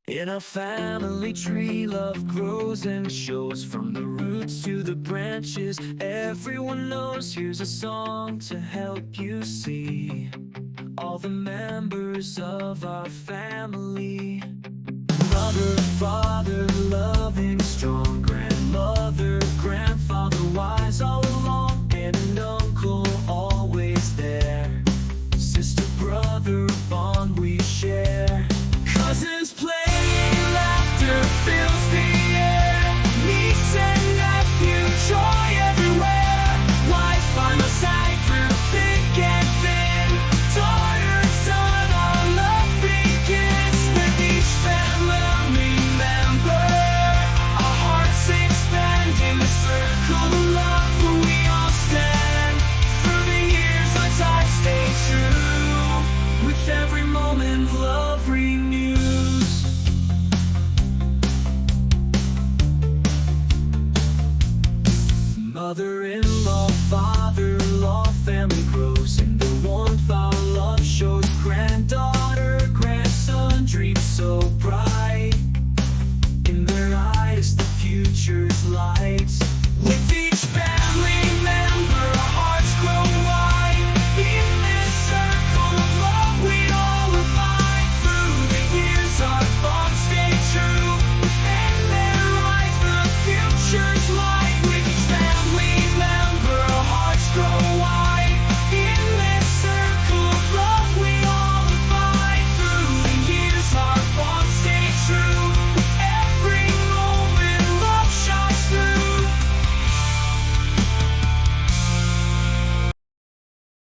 In our family tree, love grows and shows from the roots to the branches. Everyone knows here's a song to help you see all the members of our family. Mother, father, loving, strong, grandmother, grandfather, wise all along, and an uncle always there. Sister, brother, a bond we share. Cousins playing, laughter fills the air. Niece and nephew, joy everywhere. Wife by my side through thick and thin. Daughter, son, our love begins with each family member. Our hearts expand in the circle of love where we all stand. Through the years, our ties stay true. With every moment, love renews. Mother